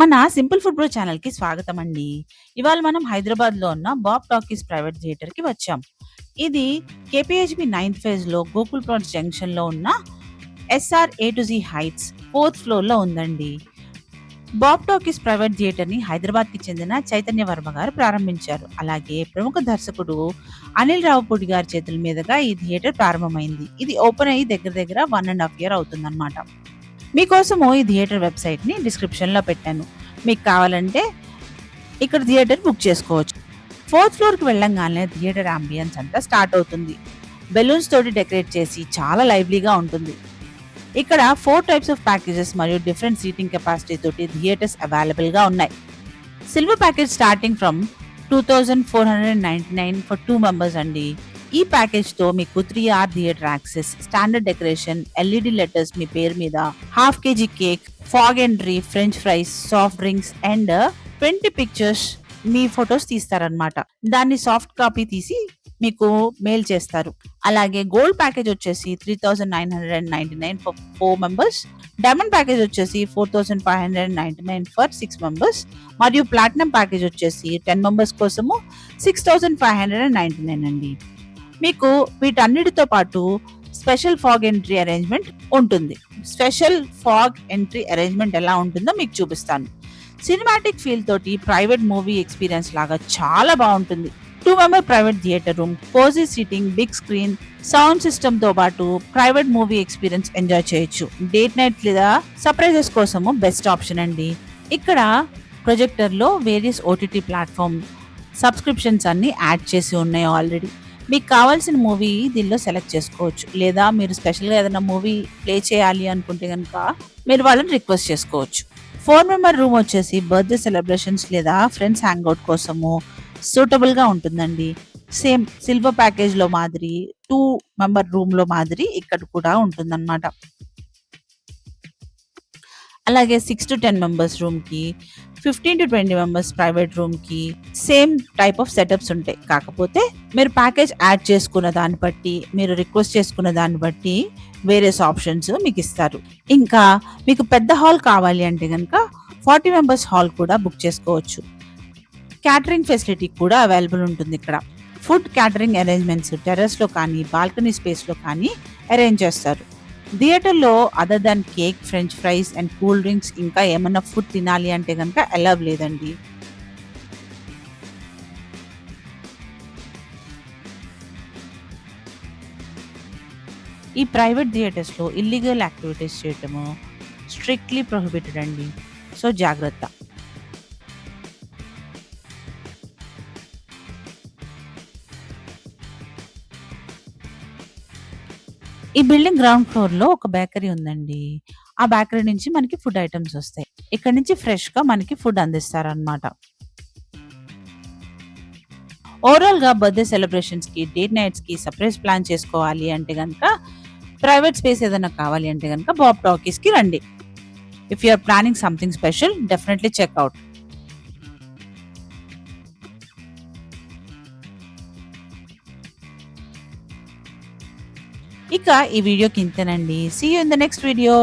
మన simple food bro ఛానల్‌కి స్వాగతమండి. ఇవాళ మనం హైదరాబాద్‌లో ఉన్న బాబ్ టాకీస్ ప్రైవేట్ థియేటర్‌కి వచ్చాం. ఇది కేపీహెచ్‌బీ 9థ్ ఫేజ్‌లో గోకుల్ ప్లాట్స్ జంక్షన్‌లో ఉన్న SR A to Z heights 4థ్ ఫ్లోర్‌లో ఉందండి. బాబ్ టాకీస్ ప్రైవేట్ థియేటర్‌ని హైదరాబాద్‌కి చెందిన చైతన్య వర్మ గారు ప్రారంభించారు. అలాగే ప్రముఖ దర్శకుడు అనిల్ రావిపూడి గారి చేతుల మీదుగా ఈ థియేటర్ ప్రారంభమైంది. ఇది ఓపెన్ అయ్యి దగ్గర దగ్గర 1½ ఇయర్ అవుతుందన్నమాట. మీకోసము ఈ థియేటర్ వెబ్‌సైట్‌ని డిస్క్రిప్షన్‌లో పెట్టాను. మీకు కావాలంటే ఇక్కడ థియేటర్ బుక్ చేసుకోవచ్చు. 4థ్ ఫ్లోర్‌కి వెళ్ళంగానే థియేటర్ యాంబియన్స్ అంతా స్టార్ట్ అవుతుంది. బెలూన్స్ తోటి డెకరేట్ చేసి చాలా లైవ్లీగా ఉంటుంది. ఇక్కడ 4 టైప్స్ ఆఫ్ ప్యాకేజెస్ మరియు డిఫరెంట్ సీటింగ్ కెపాసిటీ తోటి థియేటర్స్ అవైలబుల్‌గా ఉన్నాయి. Silver package starting from 2499 for 2 members అండి. ఈ ప్యాకేజ్ తో మీకు 3 hour theatre access, standard decoration, LED letters మీ పేరు మీద, half KG cake, fog entry, french fries, soft drinks and 20 pictures మీ ఫొటోస్ తీస్తారనమాట. దాన్ని సాఫ్ట్ కాపీ తీసి మీకు మెయిల్ చేస్తారు. అలాగే గోల్డ్ ప్యాకేజ్ వచ్చేసి 3999 ఫర్ 4 మెంబర్స్, డైమండ్ ప్యాకేజ్ వచ్చేసి 4599 ఫర్ 6 మెంబర్స్ మరియు ప్లాటినం ప్యాకేజ్ వచ్చేసి 10 మెంబర్స్ కోసము 6599 అండి. మీకు వీటన్నిటితో పాటు స్పెషల్ ఫాగ్ ఎంట్రీ అరేంజ్మెంట్ ఉంటుంది. స్పెషల్ ఫాగ్ ఎంట్రీ అరేంజ్మెంట్ ఎలా ఉంటుందో మీకు చూపిస్తాను. సినిమాటిక్ ఫీల్ తోటి ప్రైవేట్ మూవీ ఎక్స్పీరియన్స్ లాగా చాలా బాగుంటుంది. 2 member private theatre room, cosy seating, big screen, sound system తో పాటు ప్రైవేట్ మూవీ ఎక్స్పీరియన్స్ ఎంజాయ్ చేయొచ్చు. డేట్ నైట్ లేదా సర్ప్రైజెస్ కోసము బెస్ట్ ఆప్షన్ అండి. ఇక్కడ ప్రొజెక్టర్ లో వేరియస్ ఓటీటీ ప్లాట్ఫామ్ సబ్స్క్రిప్షన్స్ అన్ని యాడ్ చేసి ఉన్నాయి ఆల్రెడీ. మీకు కావాల్సిన మూవీ దీనిలో సెలెక్ట్ చేసుకోవచ్చు. లేదా మీరు స్పెషల్గా ఏదైనా మూవీ ప్లే చేయాలి అనుకుంటే కనుక మీరు వాళ్ళని రిక్వెస్ట్ చేసుకోవచ్చు. 4 మెంబర్ రూమ్ వచ్చేసి బర్త్డే సెలబ్రేషన్స్ లేదా ఫ్రెండ్స్ హ్యాంగ్అవుట్ కోసము సూటబుల్ గా ఉంటుందండి. సేమ్ సిల్వర్ ప్యాకేజ్ లో మాదిరి 2 మెంబర్ రూమ్ లో మాదిరి ఇక్కడ కూడా ఉంటుందన్నమాట. అలాగే 6 to 10 మెంబర్స్ రూమ్ కి, 15 to 20 మెంబర్స్ ప్రైవేట్ రూమ్ కి సేమ్ టైప్ ఆఫ్ సెటప్స్ ఉంటాయి. కాకపోతే మీరు ప్యాకేజ్ యాడ్ చేసుకున్న దాన్ని బట్టి, మీరు రిక్వెస్ట్ చేసుకున్న దాన్ని బట్టి వేరియస్ ఆప్షన్స్ మీకు ఇస్తారు. ఇంకా మీకు పెద్ద హాల్ కావాలి అంటే కనుక 40 మెంబర్స్ హాల్ కూడా బుక్ చేసుకోవచ్చు. క్యాటరింగ్ ఫెసిలిటీ కూడా అవైలబుల్ ఉంటుంది ఇక్కడ. ఫుడ్ క్యాటరింగ్ అరేంజ్మెంట్స్ టెర్రస్ లో కానీ బాల్కనీ స్పేస్ లో కానీ అరేంజ్ చేస్తారు. థియేటర్ లో other than cake, French fries and cool drinks ఇంకా ఏమన్నా ఫుడ్ తినాలి అంటే కనుక అలౌ లేదండి. ఈ ప్రైవేట్ థియేటర్స్ లో ఇల్లీగల్ యాక్టివిటీస్ చేయటము స్ట్రిక్ట్లీ ప్రొహిబిటెడ్ అండి. సో జాగ్రత్త. ఈ బిల్డింగ్ గ్రౌండ్ ఫ్లోర్ లో ఒక బేకరీ ఉందండి. ఆ బేకరీ నుంచి మనకి ఫుడ్ ఐటమ్స్ వస్తాయి. ఇక్కడ నుంచి ఫ్రెష్ గా మనకి ఫుడ్ అందిస్తారనమాట. ఓవరాల్ గా బర్త్డే సెలబ్రేషన్స్ కి, డేట్ నైట్స్ కి సర్ప్రైజ్ ప్లాన్ చేసుకోవాలి అంటే గనక, ప్రైవేట్ స్పేస్ ఏదైనా కావాలి అంటే గనక బాబ్ టాకీస్ కి రండి. If you are planning something special, definitely check out. ఇక ఈ వీడియోకి ఇంతేనండి. See you in the next video.